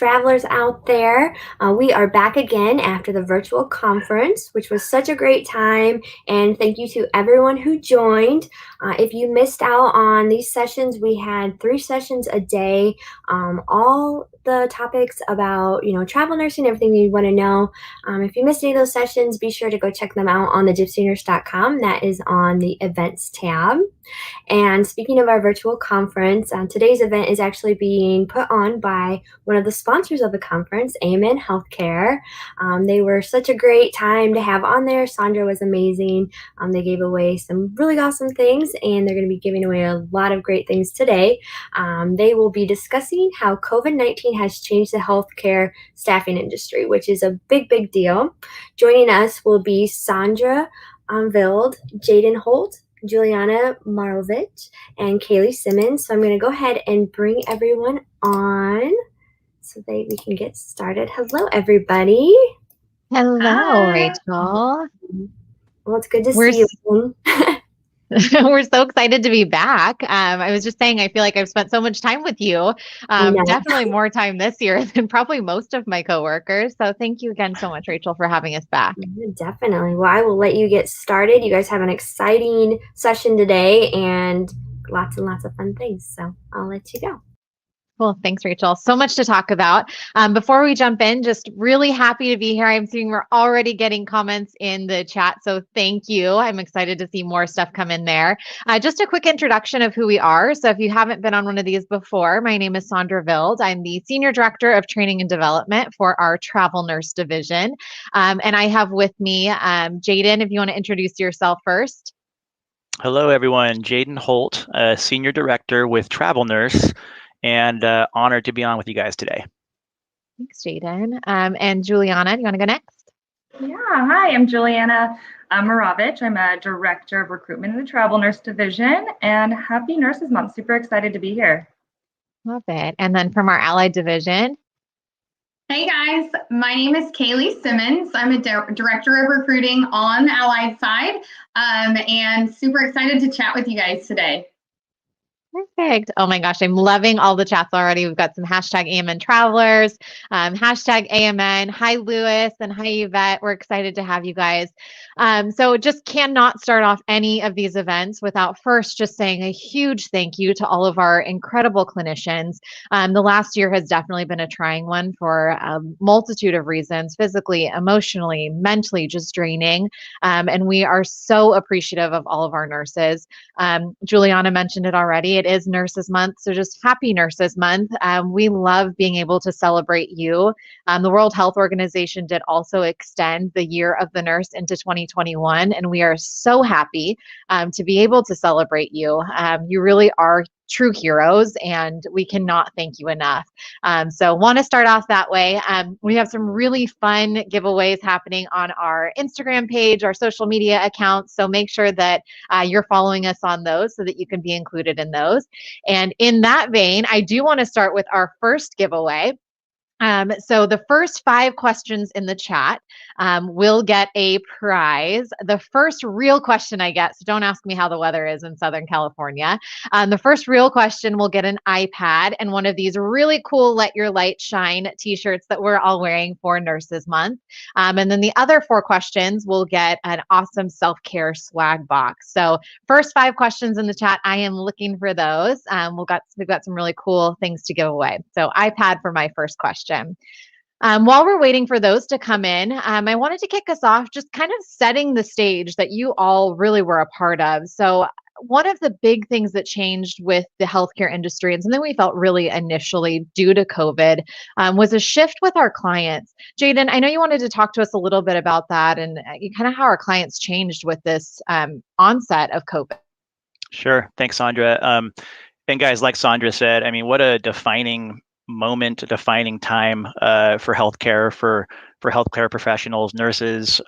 travelers out there. We are back again after the virtual conference, which was such a great time. And thank you to everyone who joined. If you missed out on these sessions, we had 3 sessions a day, all the topics about, travel nursing, everything you want to know. If you missed any of those sessions, be sure to go check them out on thegypsynurse.com. That is on the events tab. And speaking of our virtual conference, today's event is actually being put on by one of the sponsors of the conference, AMN Healthcare. They were such a great time to have on there. Saundra was amazing. They gave away some really awesome things, and they're going to be giving away a lot of great things today. They will be discussing how COVID-19 has changed the healthcare staffing industry, which is a big, big deal. Joining us will be Saundra Vild, Jaden Holt, Juliana Marovich, and Kaylee Simmons. So I'm going to go ahead and bring everyone on so that we can get started. Hello, everybody. Hello, Rachel. Well, it's good to see you. We're so excited to be back. I was just saying, I feel like I've spent so much time with you, definitely more time this year than probably most of my coworkers. So thank you again so much, Rachel, for having us back. Definitely. Well, I will let you get started. You guys have an exciting session today and lots of fun things. So I'll let you go. Well, thanks, Rachel. So much to talk about. Before we jump in, just really happy to be here. I'm seeing we're already getting comments in the chat, so thank you. I'm excited to see more stuff come in there. Just a quick introduction of who we are. So if you haven't been on one of these before, my name is Saundra Vild. I'm the Senior Director of Training and Development for our Travel Nurse Division. And I have with me Jaden, if you want to introduce yourself first. Hello, everyone. Jaden Holt, Senior Director with Travel Nurse, and honored to be on with you guys today. Thanks, Jaden. And Juliana, do you want to go next? Yeah, hi, I'm Juliana Marovich. I'm a Director of Recruitment in the Travel Nurse Division, and happy Nurses Month. Super excited to be here. Love it. And then from our Allied Division. Hey guys, my name is Kaylee Simmons. I'm a Director of Recruiting on the Allied side, and super excited to chat with you guys today. Perfect. Oh my gosh, I'm loving all the chats already. We've got some hashtag AMN travelers, hashtag AMN. Hi, Lewis, and hi, Yvette. We're excited to have you guys. So just cannot start off any of these events without first just saying a huge thank you to all of our incredible clinicians. The last year has definitely been a trying one for a multitude of reasons, physically, emotionally, mentally, just draining. And we are so appreciative of all of our nurses. Juliana mentioned it already. It is Nurses Month, so just happy Nurses Month. We love being able to celebrate you. The World Health Organization did also extend the Year of the Nurse into 2021, and we are so happy to be able to celebrate you. You really are true heroes, and we cannot thank you enough. So want to start off that way. We have some really fun giveaways happening on our Instagram page, our social media accounts. So make sure that you're following us on those so that you can be included in those. And in that vein, I do want to start with our first giveaway. So the first 5 questions in the chat will get a prize. The first real question I get, so don't ask me how the weather is in Southern California. The first real question will get an iPad and one of these really cool Let Your Light Shine t-shirts that we're all wearing for Nurses Month. And then the other 4 questions will get an awesome self-care swag box. So first 5 questions in the chat, I am looking for those. We've got some really cool things to give away. So iPad for my first question. While we're waiting for those to come in, I wanted to kick us off just kind of setting the stage that you all really were a part of. So one of the big things that changed with the healthcare industry and something we felt really initially due to COVID was a shift with our clients. Jaden, I know you wanted to talk to us a little bit about that and kind of how our clients changed with this onset of COVID. Sure. Thanks, Saundra. And guys, like Saundra said, I mean, what a defining moment, a defining time for healthcare, for healthcare professionals, nurses.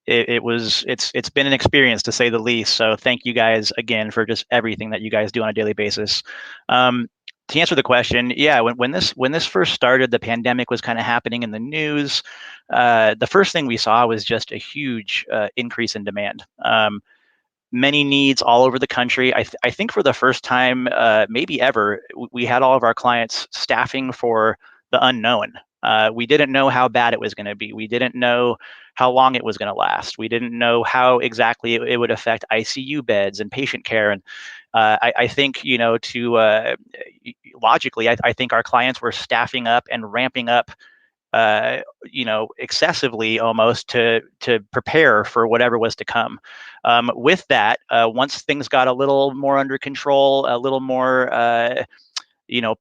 It's been an experience to say the least. So thank you guys again for just everything that you guys do on a daily basis. To answer the question, yeah, when this first started, the pandemic was kind of happening in the news. The first thing we saw was just a huge increase in demand. Many needs all over the country. I think for the first time, maybe ever, we had all of our clients staffing for the unknown. We didn't know how bad it was going to be. We didn't know how long it was going to last. We didn't know how exactly it would affect ICU beds and patient care. And I think, logically, I think our clients were staffing up and ramping up, excessively almost to prepare for whatever was to come. With that, once things got a little more under control, a little more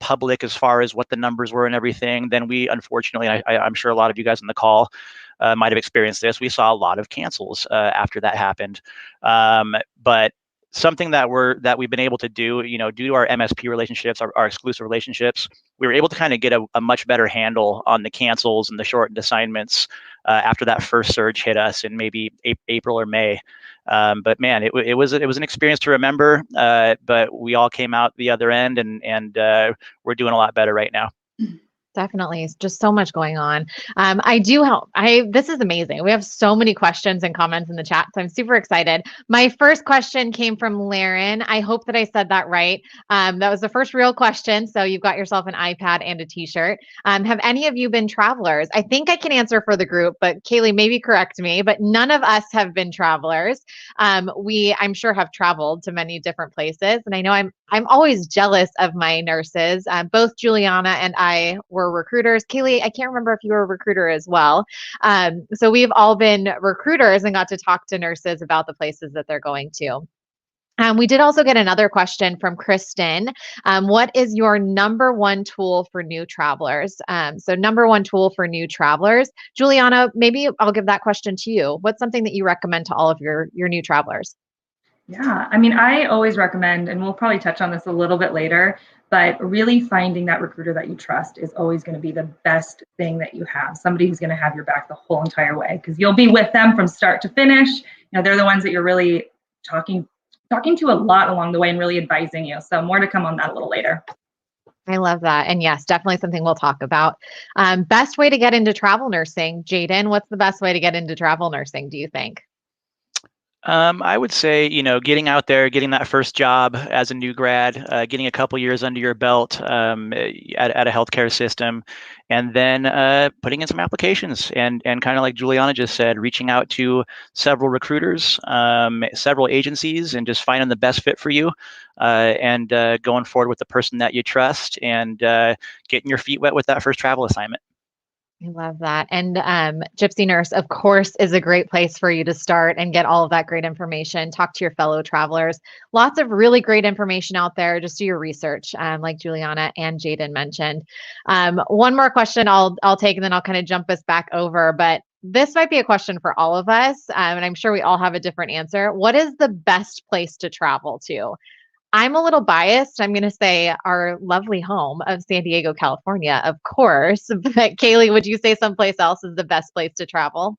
public as far as what the numbers were and everything, then we, unfortunately, I'm sure a lot of you guys on the call might have experienced this. We saw a lot of cancels after that happened. But something that we've been able to do, due to our MSP relationships, our exclusive relationships, we were able to kind of get a much better handle on the cancels and the shortened assignments after that first surge hit us in maybe April or May. But man, it was an experience to remember. But we all came out the other end, and we're doing a lot better right now. Definitely. It's just so much going on. This is amazing. We have so many questions and comments in the chat, so I'm super excited. My first question came from Laren. I hope that I said that right. That was the first real question. So you've got yourself an iPad and a t-shirt. Have any of you been travelers? I think I can answer for the group, but Kaylee, maybe correct me, but none of us have been travelers. We, I'm sure, have traveled to many different places. And I know I'm always jealous of my nurses. Both Juliana and I were recruiters. Kaylee, I can't remember if you were a recruiter as well. So we've all been recruiters and got to talk to nurses about the places that they're going to. We did also get another question from Kristen. What is your number one tool for new travelers? So number one tool for new travelers. Juliana, maybe I'll give that question to you. What's something that you recommend to all of your new travelers? Yeah, I mean, I always recommend, and we'll probably touch on this a little bit later, but really finding that recruiter that you trust is always going to be the best thing that you have. Somebody who's going to have your back the whole entire way, because you'll be with them from start to finish. They're the ones that you're really talking to a lot along the way and really advising you. So more to come on that a little later. I love that. And yes, definitely something we'll talk about. Best way to get into travel nursing. Jaden, what's the best way to get into travel nursing, do you think? I would say, getting out there, getting that first job as a new grad, getting a couple years under your belt at a healthcare system, and then putting in some applications and kind of like Juliana just said, reaching out to several recruiters, several agencies, and just finding the best fit for you, and going forward with the person that you trust, and getting your feet wet with that first travel assignment. I love that. And Gypsy Nurse, of course, is a great place for you to start and get all of that great information. Talk to your fellow travelers. Lots of really great information out there. Just do your research, like Juliana and Jaden mentioned. One more question I'll take, and then I'll kind of jump us back over. But this might be a question for all of us, and I'm sure we all have a different answer. What is the best place to travel to? I'm a little biased. I'm going to say our lovely home of San Diego, California, of course. But Kaylee, would you say someplace else is the best place to travel?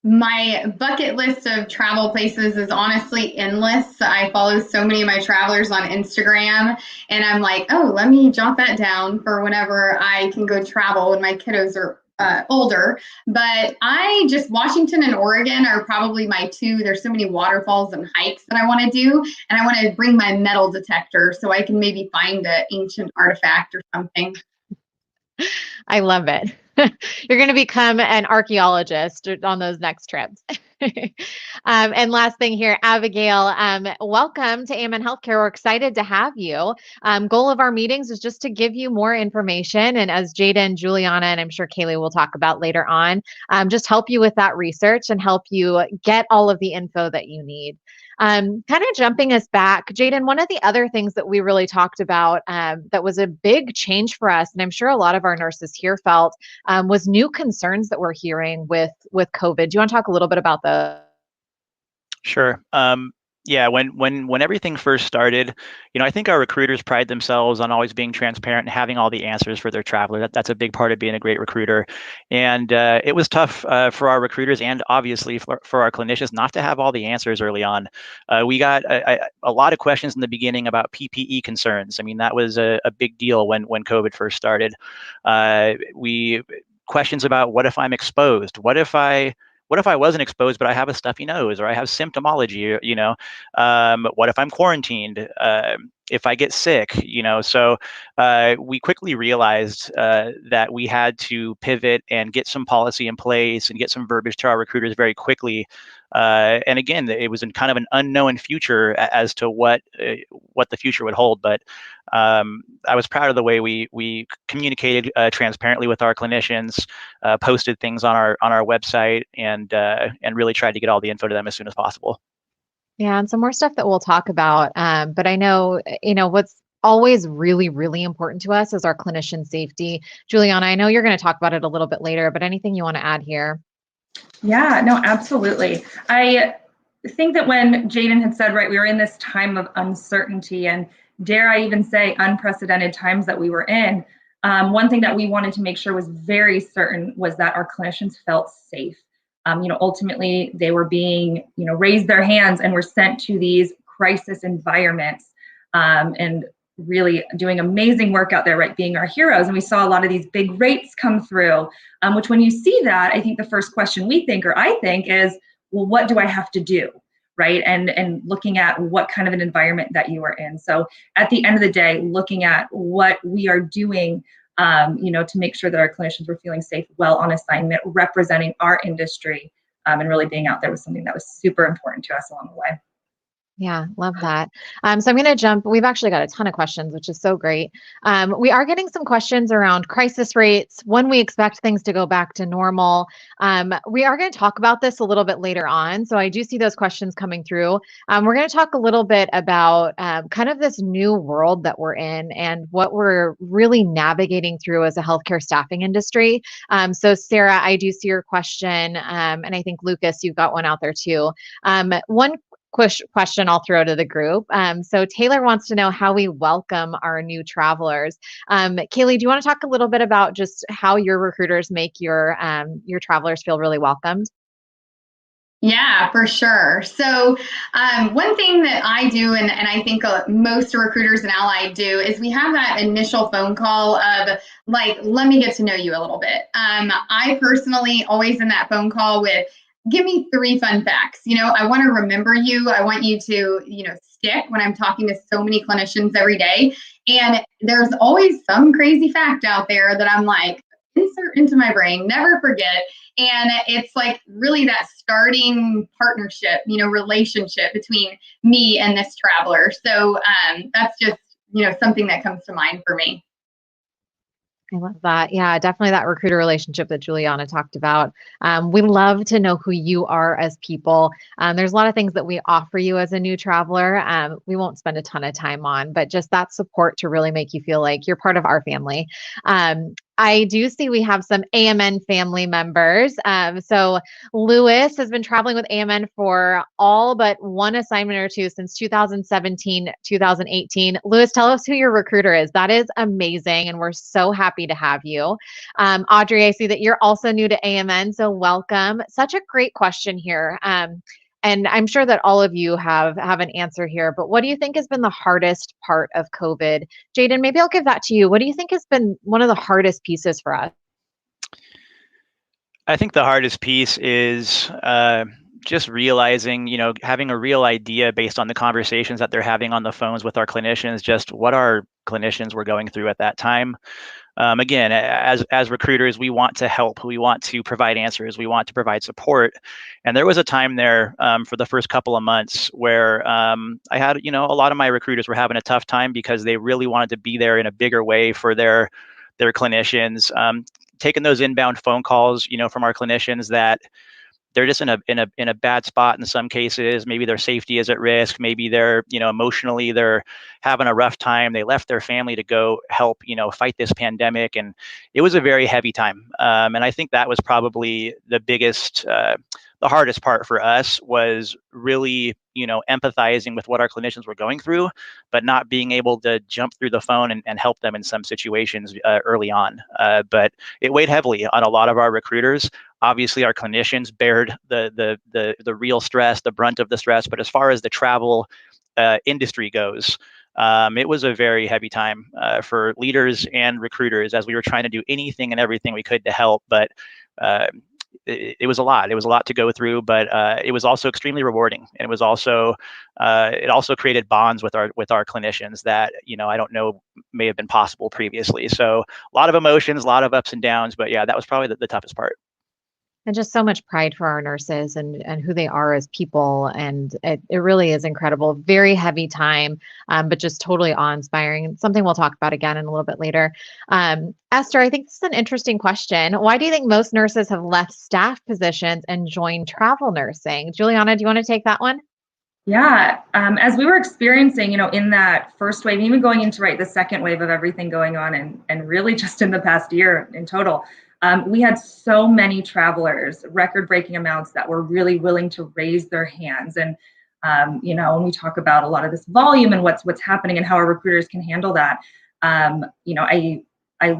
My bucket list of travel places is honestly endless. I follow so many of my travelers on Instagram, and I'm like, oh, let me jot that down for whenever I can go travel when my kiddos are older. But Washington and Oregon are probably my two. There's so many waterfalls and hikes that I want to do, and I want to bring my metal detector so I can maybe find an ancient artifact or something. I love it. You're going to become an archaeologist on those next trips. And last thing here, Abigail, welcome to AMN Healthcare. We're excited to have you. Goal of our meetings is just to give you more information. And as Jaden, Juliana, and I'm sure Kaylee will talk about later on, just help you with that research and help you get all of the info that you need. Kind of jumping us back, Jaden, one of the other things that we really talked about that was a big change for us, and I'm sure a lot of our nurses here felt, was new concerns that we're hearing with COVID. Do you want to talk a little bit about those? Sure. Yeah, when everything first started, I think our recruiters pride themselves on always being transparent and having all the answers for their traveler. That's a big part of being a great recruiter. And it was tough for our recruiters and obviously for our clinicians not to have all the answers early on. We got a lot of questions in the beginning about PPE concerns. I mean, that was a big deal when COVID first started. Questions about, what if I'm exposed? What if I wasn't exposed, but I have a stuffy nose, or I have symptomology, what if I'm quarantined? if I get sick, so we quickly realized that we had to pivot and get some policy in place and get some verbiage to our recruiters very quickly. And again, it was in kind of an unknown future as to what the future would hold. But I was proud of the way we communicated transparently with our clinicians, posted things on our website, and really tried to get all the info to them as soon as possible. Yeah, and some more stuff that we'll talk about. But I know, what's always really, really important to us is our clinician safety. Juliana, I know you're going to talk about it a little bit later, but anything you want to add here? Yeah, no, absolutely. I think that when Jaden had said, right, we were in this time of uncertainty, and dare I even say unprecedented times that we were in, one thing that we wanted to make sure was very certain was that our clinicians felt safe. Ultimately, they were being, raised their hands and were sent to these crisis environments, and really doing amazing work out there, right, being our heroes. And we saw a lot of these big rates come through, which when you see that, I think the first question we think, or I think, is, well, what do I have to do, right? And looking at what kind of an environment that you are in. So at the end of the day, looking at what we are doing, to make sure that our clinicians were feeling safe, well on assignment, representing our industry, and really being out there was something that was super important to us along the way. Yeah, love that. So I'm going to jump. We've actually got a ton of questions, which is so great. We are getting some questions around crisis rates, when we expect things to go back to normal. We are going to talk about this a little bit later on. So I do see those questions coming through. We're going to talk a little bit about kind of this new world that we're in and what we're really navigating through as a healthcare staffing industry. So Sarah, I do see your question. And I think Lucas, you've got one out there too. One question I'll throw to the group. So Taylor wants to know how we welcome our new travelers. Kaylee, do you want to talk a little bit about just how your recruiters make your travelers feel really welcomed? Yeah, for sure. So one thing that I do, and I think most recruiters and allied do, is we have that initial phone call of like, let me get to know you a little bit. I personally always in that phone call with, give me 3 fun facts. I want to remember you. I want you to, stick when I'm talking to so many clinicians every day. And there's always some crazy fact out there that I'm like, insert into my brain, never forget. And it's like really that starting partnership, relationship between me and this traveler. So that's just, something that comes to mind for me. I love that. Yeah, definitely that recruiter relationship that Juliana talked about. We love to know who you are as people. There's a lot of things that we offer you as a new traveler. We won't spend a ton of time on, but just that support to really make you feel like you're part of our family. I do see we have some AMN family members. So Lewis has been traveling with AMN for all but one assignment or two since 2017, 2018. Lewis, tell us who your recruiter is. That is amazing. And we're so happy to have you. Audrey, I see that you're also new to AMN. So welcome. Such a great question here. And I'm sure that all of you have an answer here, but what do you think has been the hardest part of COVID? Jaden, maybe I'll give that to you. What do you think has been one of the hardest pieces for us? I think the hardest piece is just realizing, having a real idea based on the conversations that they're having on the phones with our clinicians, just what our clinicians were going through at that time. Again, as recruiters, we want to help. We want to provide answers. We want to provide support. And there was a time there for the first couple of months where I had, a lot of my recruiters were having a tough time because they really wanted to be there in a bigger way for their clinicians. Taking those inbound phone calls, from our clinicians that they're just in a bad spot in some cases. Maybe their safety is at risk. Maybe they're, emotionally they're having a rough time. They left their family to go help, fight this pandemic. And it was a very heavy time. And I think that was probably the biggest, the hardest part for us was really, empathizing with what our clinicians were going through, but not being able to jump through the phone and help them in some situations early on. But it weighed heavily on a lot of our recruiters. Obviously, our clinicians bared the real stress, the brunt of the stress. But as far as the travel industry goes, it was a very heavy time for leaders and recruiters as we were trying to do anything and everything we could to help. But it was a lot. It was a lot to go through, but it was also extremely rewarding. And it was also it also created bonds with our clinicians that, you know, I don't know may have been possible previously. So a lot of emotions, a lot of ups and downs, but yeah, that was probably the toughest part. And just so much pride for our nurses and who they are as people. And it really is incredible. Very heavy time, but just totally awe-inspiring. Something we'll talk about again in a little bit later. Esther, I think this is an interesting question. Why do you think most nurses have left staff positions and joined travel nursing? Juliana, do you want to take that one? Yeah, as we were experiencing, you know, in that first wave, even going into the second wave of everything going on, and really just in the past year in total, we had so many travelers, record-breaking amounts, that were really willing to raise their hands. And you know, when we talk about a lot of this volume and what's happening and how our recruiters can handle that, you know, I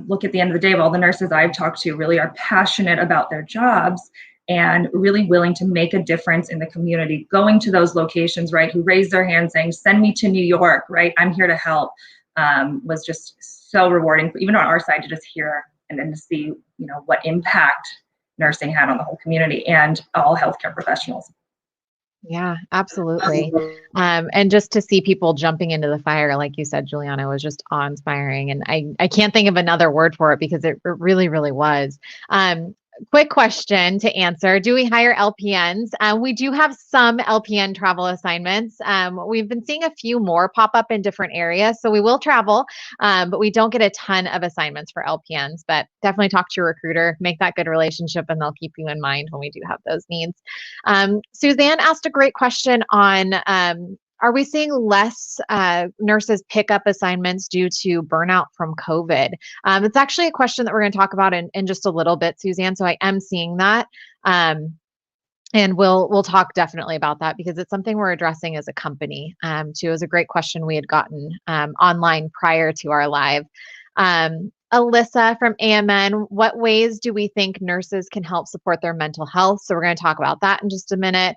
look at the end of the day of all the nurses I've talked to really are passionate about their jobs and really willing to make a difference in the community, going to those locations, right, who raised their hand saying, send me to New York, right, I'm here to help, was just so rewarding, even on our side, to just hear and then to see, you know, what impact nursing had on the whole community and all healthcare professionals. Yeah, absolutely. And just to see people jumping into the fire, like you said, Juliana, was just awe-inspiring. And I can't think of another word for it because it really, really was. Quick question to answer. Do we hire LPNs? We do have some LPN travel assignments. We've been seeing a few more pop up in different areas. So we will travel, but we don't get a ton of assignments for LPNs. But definitely talk to your recruiter, make that good relationship, and they'll keep you in mind when we do have those needs. Suzanne asked a great question on, are we seeing less nurses pick up assignments due to burnout from COVID? It's actually a question that we're going to talk about in just a little bit, Suzanne. So I am seeing that. And we'll talk definitely about that because it's something we're addressing as a company too. It was a great question we had gotten online prior to our live. Alyssa from AMN, what ways do we think nurses can help support their mental health? So we're going to talk about that in just a minute.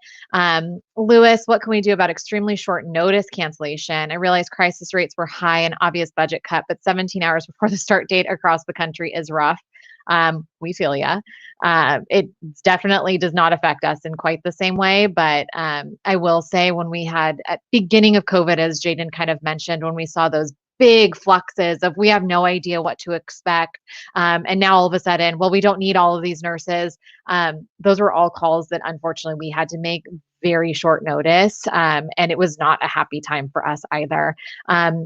Lewis, what can we do about extremely short notice cancellation? I realize crisis rates were high and obvious budget cut, but 17 hours before the start date across the country is rough. We feel ya. It definitely does not affect us in quite the same way, but I will say when we had at beginning of COVID, as Jaden kind of mentioned, when we saw those big fluxes of we have no idea what to expect. And now all of a sudden, well, we don't need all of these nurses. Those were all calls that unfortunately we had to make very short notice. And it was not a happy time for us either.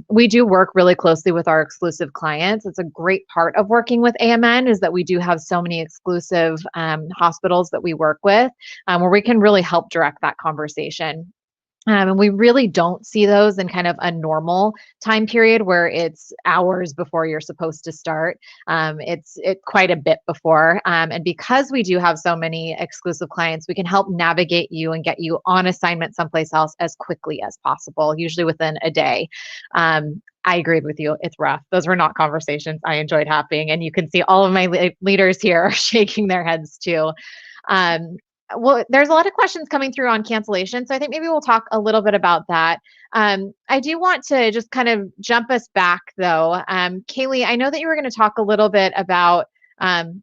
We do work really closely with our exclusive clients. It's a great part of working with AMN is that we do have so many exclusive hospitals that we work with where we can really help direct that conversation. And we really don't see those in kind of a normal time period where it's hours before you're supposed to start. It's quite a bit before. And because we do have so many exclusive clients, we can help navigate you and get you on assignment someplace else as quickly as possible, usually within a day. I agreed with you. It's rough. Those were not conversations I enjoyed having. And you can see all of my leaders here are shaking their heads too. Well, there's a lot of questions coming through on cancellation. So I think maybe we'll talk a little bit about that. I do want to just kind of jump us back though. Kaylee, I know that you were going to talk a little bit about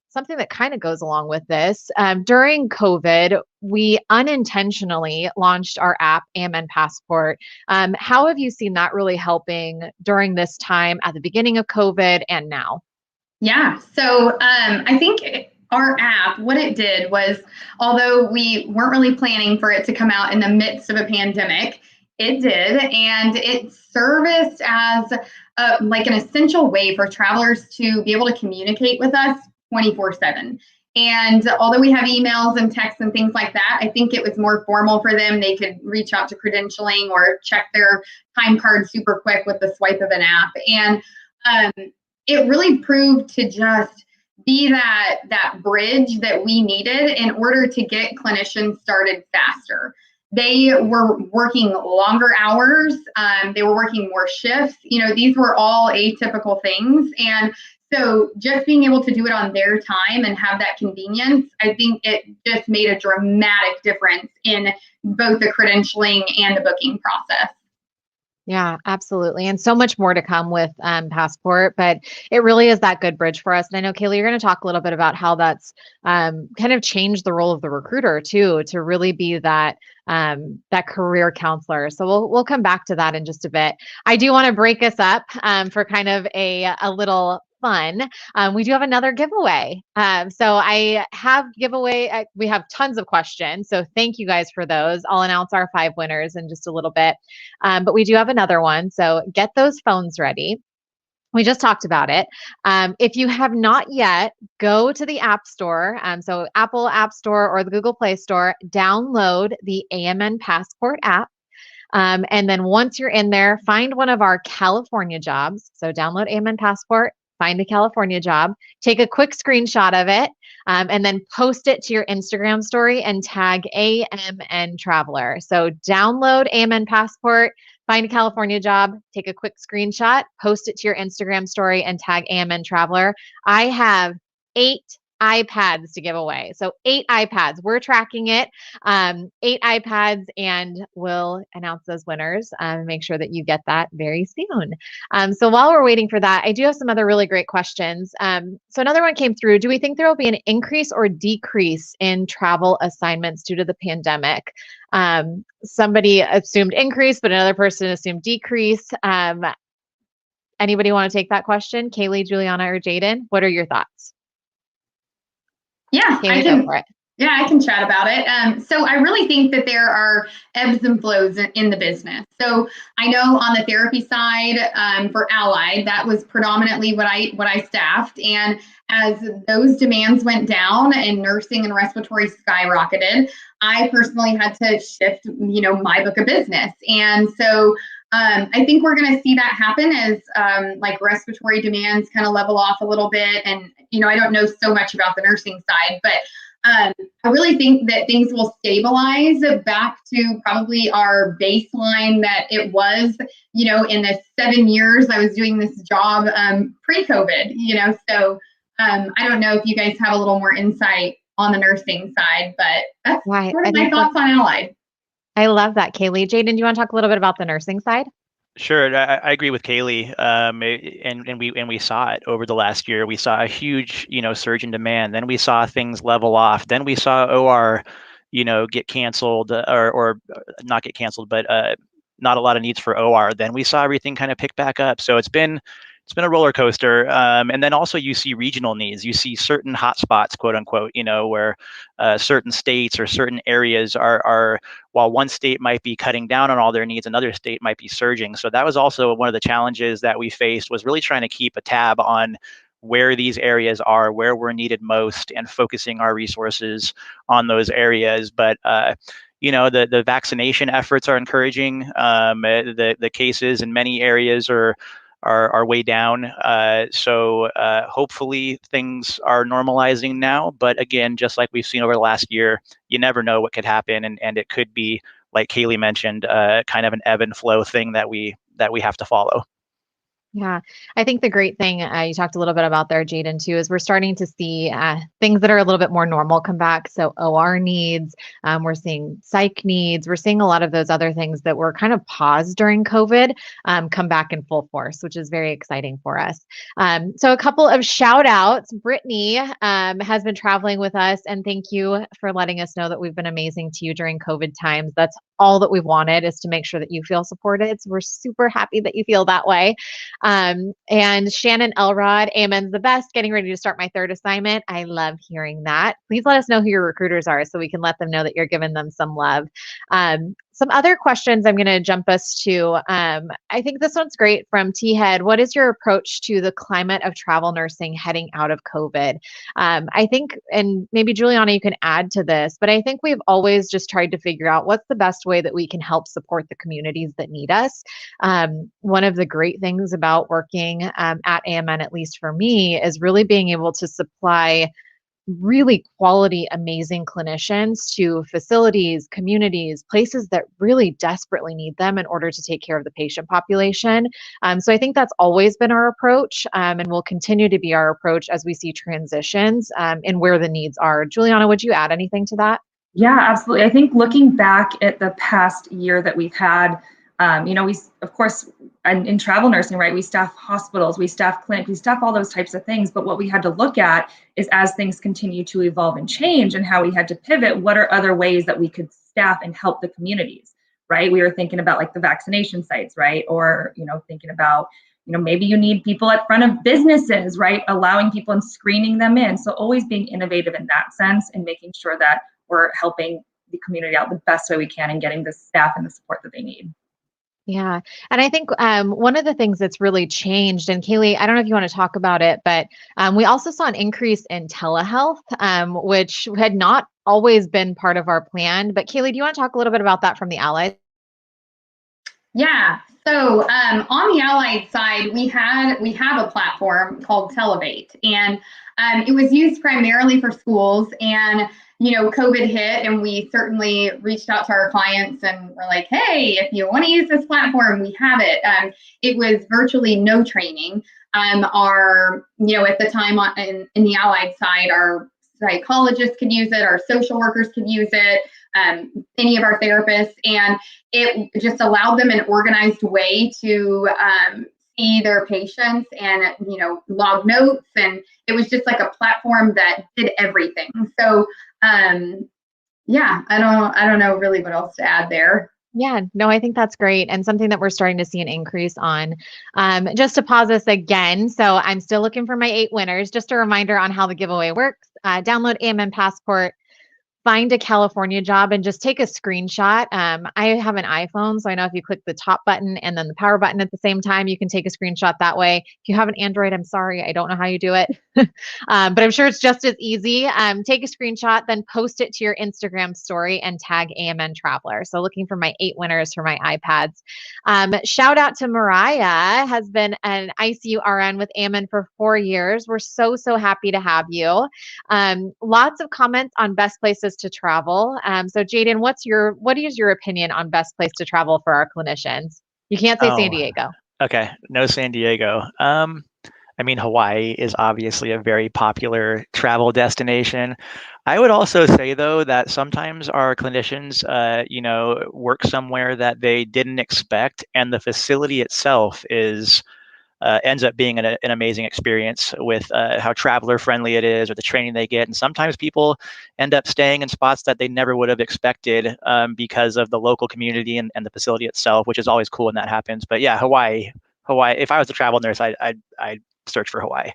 something that kind of goes along with this. During COVID, we unintentionally launched our app, AMN Passport. How have you seen that really helping during this time at the beginning of COVID and now? Yeah, so I think our app, what it did was, although we weren't really planning for it to come out in the midst of a pandemic, it did, and it serviced as like an essential way for travelers to be able to communicate with us 24/7. And although we have emails and texts and things like that, I think it was more formal for them. They could reach out to credentialing or check their time card super quick with the swipe of an app. And it really proved to just be that bridge that we needed in order to get clinicians started faster. They were working longer hours. They were working more shifts. You know, these were all atypical things. And so just being able to do it on their time and have that convenience, I think it just made a dramatic difference in both the credentialing and the booking process. Yeah, absolutely. And so much more to come with Passport, but it really is that good bridge for us. And I know, Kaylee, you're going to talk a little bit about how that's kind of changed the role of the recruiter too, to really be that that career counselor. So we'll come back to that in just a bit. I do want to break us up for kind of a little fun. We do have another giveaway. So I have giveaway. We have tons of questions. So thank you guys for those. I'll announce our 5 winners in just a little bit. But we do have another one. So get those phones ready. We just talked about it. If you have not yet, go to the App Store. So Apple App Store or the Google Play Store, download the AMN Passport app. And then once you're in there, find one of our California jobs. So download AMN Passport, find a California job, take a quick screenshot of it, and then post it to your Instagram story and tag AMN Traveler. So download AMN Passport, find a California job, take a quick screenshot, post it to your Instagram story and tag AMN Traveler. I have 8 iPads to give away. So 8 iPads. We're tracking it. 8 iPads, and we'll announce those winners and make sure that you get that very soon. So while we're waiting for that, I do have some other really great questions. So another one came through. Do we think there will be an increase or decrease in travel assignments due to the pandemic? Somebody assumed increase, but another person assumed decrease. Anybody want to take that question? Kaylee, Juliana, or Jaden? What are your thoughts? Yeah, Kaylee, go for it. Yeah, I can chat about it. So I really think that there are ebbs and flows in the business. So I know on the therapy side, for Allied, that was predominantly what I staffed. And as those demands went down and nursing and respiratory skyrocketed, I personally had to shift, my book of business. And so I think we're going to see that happen as like respiratory demands kind of level off a little bit. And, I don't know so much about the nursing side, but I really think that things will stabilize back to probably our baseline that it was, in the 7 years I was doing this job pre-COVID, so I don't know if you guys have a little more insight on the nursing side, but that's sort of my thoughts on Allied. I love that, Kaylee. Jaden, do you want to talk a little bit about the nursing side? Sure, I agree with Kaylee, and we saw it over the last year. We saw a huge, surge in demand. Then we saw things level off. Then we saw OR, get canceled or not get canceled, but not a lot of needs for OR. Then we saw everything kind of pick back up. So it's been a roller coaster. And then also you see regional needs. You see certain hotspots, quote unquote, where certain states or certain areas are, while one state might be cutting down on all their needs, another state might be surging. So that was also one of the challenges that we faced, was really trying to keep a tab on where these areas are, where we're needed most, and focusing our resources on those areas. But the vaccination efforts are encouraging. The cases in many areas are way down. So hopefully things are normalizing now. But again, just like we've seen over the last year, you never know what could happen. And it could be, like Kaylee mentioned, kind of an ebb and flow thing that we have to follow. Yeah, I think the great thing you talked a little bit about there, Jaden, too, is we're starting to see things that are a little bit more normal come back. So OR needs, we're seeing psych needs, we're seeing a lot of those other things that were kind of paused during COVID come back in full force, which is very exciting for us. So a couple of shout outs. Brittany has been traveling with us, and thank you for letting us know that we've been amazing to you during COVID times. That's all that we've wanted, is to make sure that you feel supported. So we're super happy that you feel that way. And Shannon Elrod, Ammon's the best, getting ready to start my 3rd assignment. I love hearing that. Please let us know who your recruiters are so we can let them know that you're giving them some love. Some other questions I'm going to jump us to. I think this one's great from T-Head. What is your approach to the climate of travel nursing heading out of COVID? I think, and maybe Juliana, you can add to this, but I think we've always just tried to figure out what's the best way that we can help support the communities that need us. One of the great things about working at AMN, at least for me, is really being able to supply really quality, amazing clinicians to facilities, communities, places that really desperately need them in order to take care of the patient population. So I think that's always been our approach, and will continue to be our approach as we see transitions in where the needs are. Juliana, would you add anything to that? Yeah, absolutely. I think looking back at the past year that we've had, We, of course, in travel nursing, right, we staff hospitals, we staff clinics, we staff all those types of things. But what we had to look at is, as things continue to evolve and change and how we had to pivot, what are other ways that we could staff and help the communities, right? We were thinking about like the vaccination sites, right? Or, thinking about, maybe you need people at front of businesses, right? Allowing people and screening them in. So always being innovative in that sense and making sure that we're helping the community out the best way we can and getting the staff and the support that they need. Yeah. And I think one of the things that's really changed, and Kaylee, I don't know if you want to talk about it, but we also saw an increase in telehealth, which had not always been part of our plan. But Kaylee, do you want to talk a little bit about that from the Allied? Yeah. So on the Allied side, we have a platform called Televate, and it was used primarily for schools. And COVID hit, and we certainly reached out to our clients and were like, hey, if you want to use this platform, we have it. It was virtually no training. At the time in the Allied side, our psychologists could use it, our social workers could use it, any of our therapists, and it just allowed them an organized way to see their patients and log notes, and it was just like a platform that did everything. So yeah, I don't know really what else to add there. Yeah, no, I think that's great, and something that we're starting to see an increase on. Just to pause this again, so I'm still looking for my 8 winners. Just a reminder on how the giveaway works. Download AMN Passport, find a California job, and just take a screenshot. I have an iPhone, so I know if you click the top button and then the power button at the same time, you can take a screenshot that way. If you have an Android, I'm sorry, I don't know how you do it, but I'm sure it's just as easy. Take a screenshot, then post it to your Instagram story and tag AMN Traveler. So looking for my 8 winners for my iPads. Shout out to Mariah, has been an ICU RN with Ammon for 4 years. We're so happy to have you. Lots of comments on best places to travel. So Jaden, what is your opinion on best place to travel for our clinicians? You can't say San Diego. Okay, no San Diego. Hawaii is obviously a very popular travel destination. I would also say, though, that sometimes our clinicians, work somewhere that they didn't expect, and the facility itself ends up being an amazing experience with how traveler friendly it is, or the training they get. And sometimes people end up staying in spots that they never would have expected because of the local community and the facility itself, which is always cool when that happens. But yeah, Hawaii. If I was a travel nurse, I'd search for Hawaii.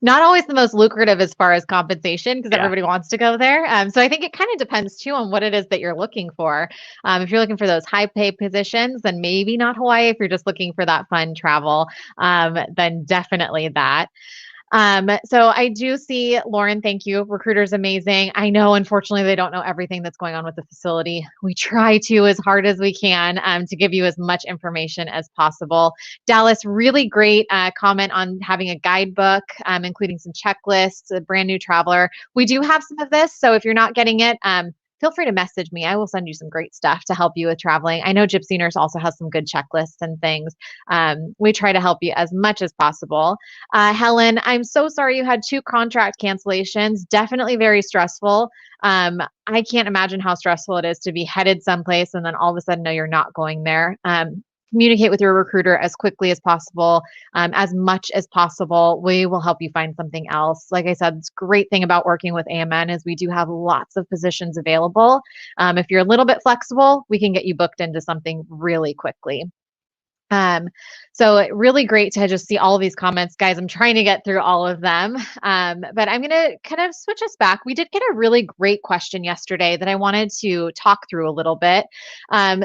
Not always the most lucrative as far as compensation, because Yeah. everybody wants to go there. So I think it kind of depends too on what it is that you're looking for. If you're looking for those high pay positions, then maybe not Hawaii. If you're just looking for that fun travel, then definitely that. So I do see, Lauren, thank you. Recruiter's amazing. I know, unfortunately, they don't know everything that's going on with the facility. We try to as hard as we can to give you as much information as possible. Dallas, really great comment on having a guidebook, including some checklists, a brand new traveler. We do have some of this, so if you're not getting it, feel free to message me. I will send you some great stuff to help you with traveling. I know Gypsy Nurse also has some good checklists and things. We try to help you as much as possible. Helen, I'm so sorry you had 2 contract cancellations. Definitely very stressful. I can't imagine how stressful it is to be headed someplace and then all of a sudden know you're not going there. Communicate with your recruiter as quickly as possible, as much as possible. We will help you find something else. Like I said, this great thing about working with AMN is we do have lots of positions available. If you're a little bit flexible, we can get you booked into something really quickly. So really great to just see all of these comments, guys. I'm trying to get through all of them, but I'm going to kind of switch us back. We did get a really great question yesterday that I wanted to talk through a little bit.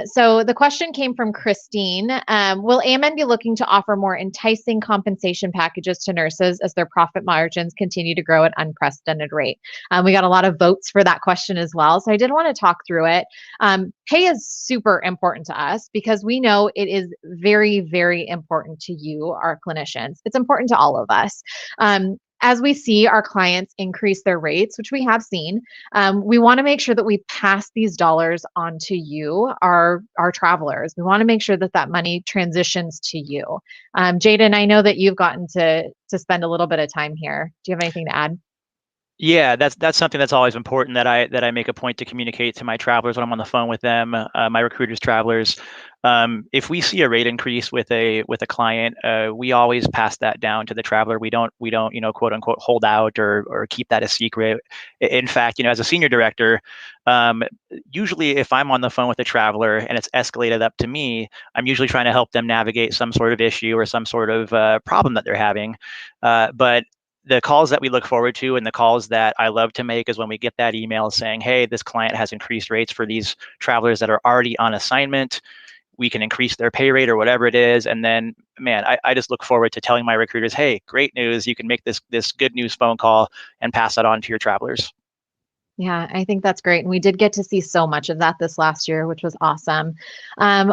So the question came from Christine. Will AMN be looking to offer more enticing compensation packages to nurses as their profit margins continue to grow at unprecedented rate? We got a lot of votes for that question as well. So I did want to talk through it. Pay is super important to us because we know it is very, very important to you, our clinicians. It's important to all of us. As we see our clients increase their rates, which we have seen, we want to make sure that we pass these dollars on to you, our travelers. We want to make sure that that money transitions to you. Jaden, I know that you've gotten to spend a little bit of time here. Do you have anything to add? Yeah, that's something that's always important that I make a point to communicate to my travelers when I'm on the phone with them, my recruiters, travelers. If we see a rate increase with a client, we always pass that down to the traveler. We don't quote unquote hold out or keep that a secret. In fact, as a senior director, usually if I'm on the phone with a traveler and it's escalated up to me, I'm usually trying to help them navigate some sort of issue or some sort of problem that they're having. But the calls that we look forward to and the calls that I love to make is when we get that email saying, hey, this client has increased rates for these travelers that are already on assignment. We can increase their pay rate or whatever it is. And then, man, I just look forward to telling my recruiters, hey, great news. You can make this good news phone call and pass that on to your travelers. Yeah, I think that's great. And we did get to see so much of that this last year, which was awesome.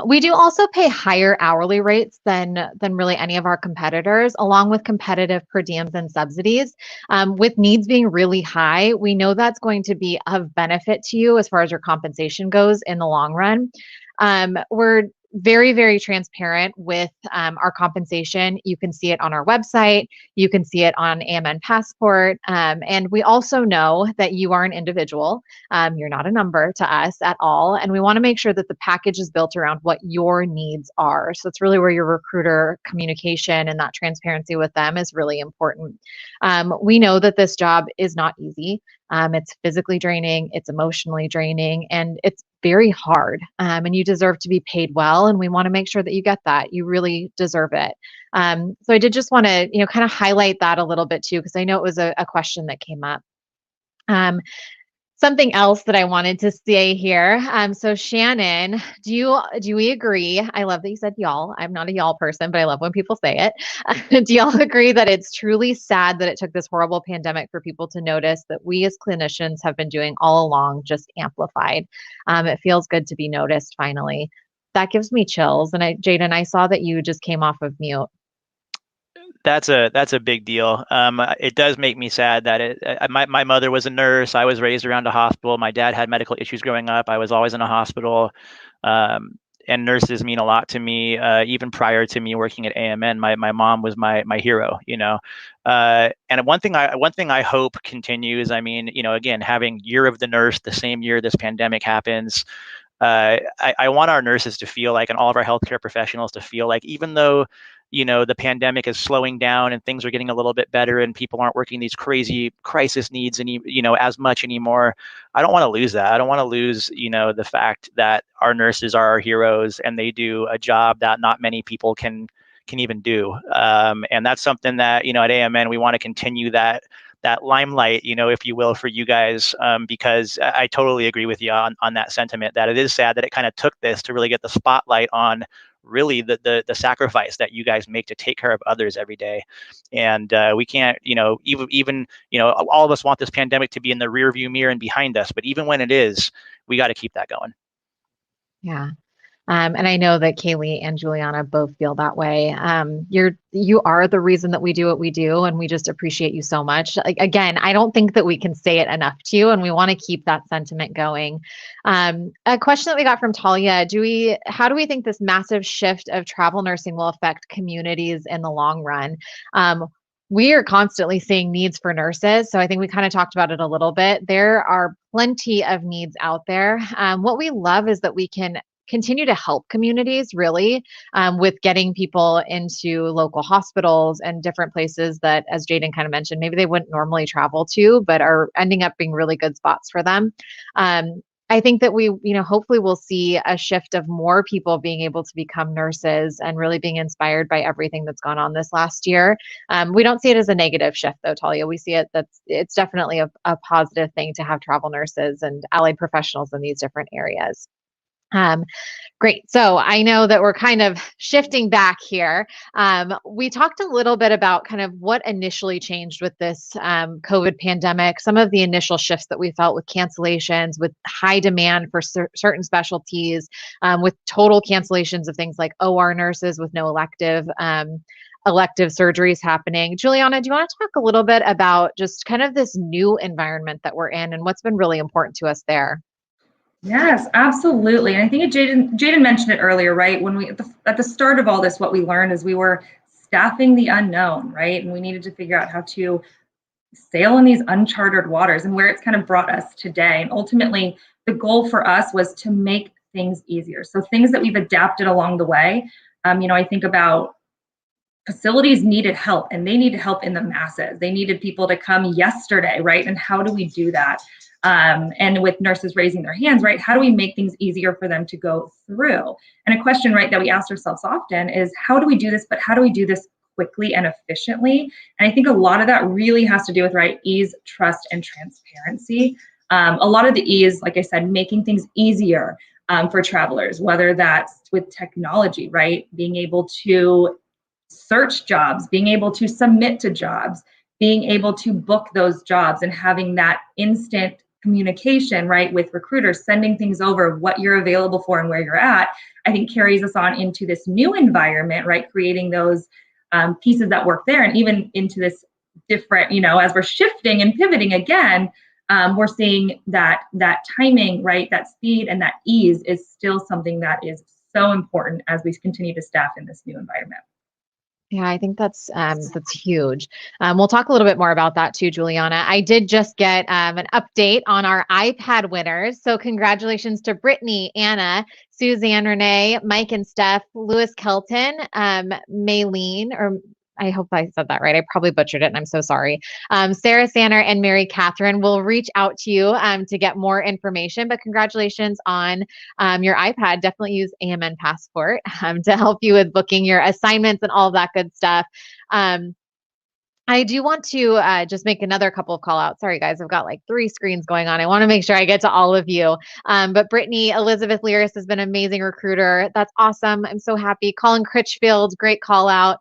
We do also pay higher hourly rates than really any of our competitors, along with competitive per diems and subsidies. With needs being really high, we know that's going to be of benefit to you as far as your compensation goes in the long run. We're very, very transparent with our compensation. You can see it on our website. You can see it on AMN Passport. And we also know that you are an individual. You're not a number to us at all. And we want to make sure that the package is built around what your needs are. So it's really where your recruiter communication and that transparency with them is really important. We know that this job is not easy. It's physically draining, it's emotionally draining, and it's very hard. And you deserve to be paid well. And we want to make sure that you get that. You really deserve it. So I did just want to, kind of highlight that a little bit too, because I know it was a question that came up. Something else that I wanted to say here. So Shannon, do we agree? I love that you said y'all. I'm not a y'all person, but I love when people say it. Do y'all agree that it's truly sad that it took this horrible pandemic for people to notice that we as clinicians have been doing all along, just amplified? It feels good to be noticed finally. That gives me chills. And Jaden, I saw that you just came off of mute. That's a big deal. It does make me sad that my mother was a nurse. I was raised around a hospital. My dad had medical issues growing up. I was always in a hospital. And nurses mean a lot to me. Even prior to me working at AMN, my mom was my hero, and one thing I hope continues. I mean, again, having Year of the Nurse the same year this pandemic happens. I want our nurses to feel like, and all of our healthcare professionals to feel like, even though the pandemic is slowing down and things are getting a little bit better and people aren't working these crazy crisis needs as much anymore, I don't want to lose that. I don't want to lose the fact that our nurses are our heroes and they do a job that not many people can even do. And that's something that at AMN we want to continue that limelight, if you will, for you guys, because I totally agree with you on that sentiment, that it is sad that it kind of took this to really get the spotlight on really the sacrifice that you guys make to take care of others every day. And we can't, even all of us want this pandemic to be in the rear view mirror and behind us, but even when it is, we got to keep that going. Yeah. And I know that Kaylee and Juliana both feel that way. You are the reason that we do what we do, and we just appreciate you so much. Again, I don't think that we can say it enough to you, and we want to keep that sentiment going. A question that we got from Talia: how do we think this massive shift of travel nursing will affect communities in the long run? We are constantly seeing needs for nurses. So I think we kind of talked about it a little bit. There are plenty of needs out there. What we love is that we can continue to help communities really with getting people into local hospitals and different places that, as Jaden kind of mentioned, maybe they wouldn't normally travel to, but are ending up being really good spots for them. I think that we, hopefully we'll see a shift of more people being able to become nurses and really being inspired by everything that's gone on this last year. We don't see it as a negative shift though, Talia. We see it it's definitely a positive thing to have travel nurses and allied professionals in these different areas. Great. So I know that we're kind of shifting back here. We talked a little bit about kind of what initially changed with this COVID pandemic, some of the initial shifts that we felt with cancellations, with high demand for certain specialties, with total cancellations of things like OR nurses with no elective surgeries happening. Juliana, do you want to talk a little bit about just kind of this new environment that we're in and what's been really important to us there? Yes, absolutely. And I think Jaden mentioned it earlier, right? When we at the start of all this, what we learned is we were staffing the unknown, right? And we needed to figure out how to sail in these uncharted waters and where it's kind of brought us today. And ultimately, the goal for us was to make things easier. So things that we've adapted along the way. I think about facilities needed help, and they needed help in the masses. They needed people to come yesterday, right? And how do we do that? And with nurses raising their hands, right? How do we make things easier for them to go through? And a question, right, that we ask ourselves often is, how do we do this? But how do we do this quickly and efficiently? And I think a lot of that really has to do with, right, ease, trust, and transparency. A lot of the ease, like I said, making things easier for travelers, whether that's with technology, right? Being able to search jobs, being able to submit to jobs, being able to book those jobs, and having that instant communication, right, with recruiters, sending things over, what you're available for and where you're at, I think carries us on into this new environment, right, creating those pieces that work there, and even into this different, as we're shifting and pivoting again, we're seeing that timing, right, that speed and that ease is still something that is so important as we continue to staff in this new environment. Yeah, I think that's huge. We'll talk a little bit more about that too, Juliana. I did just get an update on our iPad winners. So congratulations to Brittany, Anna, Suzanne, Renee, Mike and Steph, Lewis Kelton, Maylene, or I hope I said that right. I probably butchered it and I'm so sorry. Sarah Sanner and Mary Catherine will reach out to you to get more information, but congratulations on your iPad. Definitely use AMN Passport to help you with booking your assignments and all of that good stuff. I do want to just make another couple of call outs. Sorry, guys, I've got like 3 screens going on. I want to make sure I get to all of you. But Brittany, Elizabeth Learis has been an amazing recruiter. That's awesome. I'm so happy. Colin Critchfield, great call out.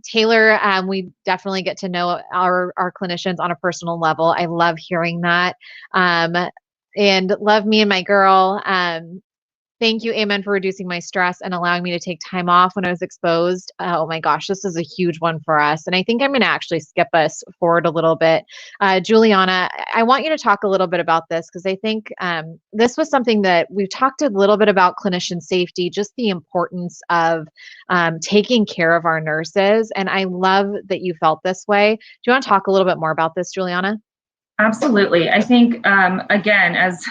Taylor, we definitely get to know our clinicians on a personal level. I love hearing that. And love me and my girl. Thank you, Amen, for reducing my stress and allowing me to take time off when I was exposed. Oh my gosh, this is a huge one for us. And I think I'm going to actually skip us forward a little bit. Juliana, I want you to talk a little bit about this because I think this was something that we've talked a little bit about clinician safety, just the importance of taking care of our nurses. And I love that you felt this way. Do you want to talk a little bit more about this, Juliana? Absolutely. I think, again, as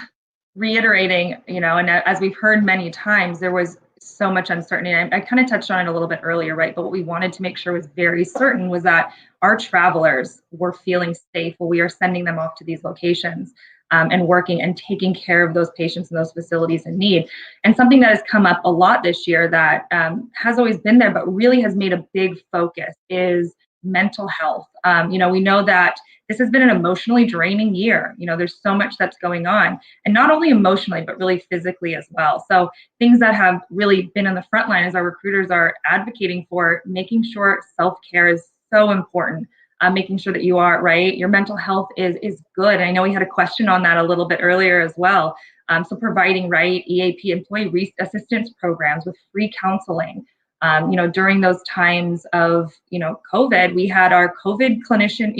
reiterating, and as we've heard many times, there was so much uncertainty. I kind of touched on it a little bit earlier, right? But what we wanted to make sure was very certain was that our travelers were feeling safe while we are sending them off to these locations and working and taking care of those patients in those facilities in need. And something that has come up a lot this year that has always been there, but really has made a big focus is mental health. We know that this has been an emotionally draining year. There's so much that's going on, and not only emotionally, but really physically as well. So things that have really been in the front line as our recruiters are advocating for, making sure self-care is so important. Making sure that you are right, your mental health is good. And I know we had a question on that a little bit earlier as well. So providing EAP, employee assistance programs with free counseling. During those times of, COVID, we had our COVID clinician,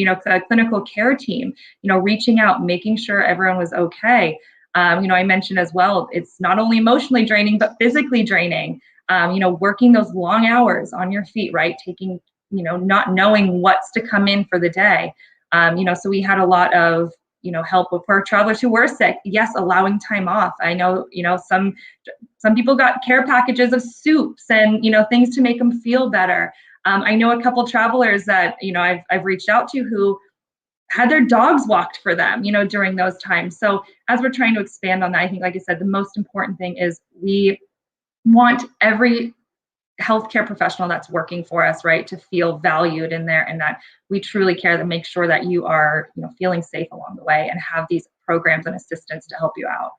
clinical care team, reaching out, making sure everyone was okay. I mentioned as well, it's not only emotionally draining, but physically draining, working those long hours on your feet, right? Taking, not knowing what's to come in for the day. So we had a lot of, help for travelers who were sick. Yes, allowing time off. I know, some people got care packages of soups and, things to make them feel better. I know a couple travelers that, I've reached out to who had their dogs walked for them, during those times. So as we're trying to expand on that, I think, like I said, the most important thing is we want every healthcare professional that's working for us, right, to feel valued in there, and that we truly care to make sure that you are, feeling safe along the way and have these programs and assistance to help you out.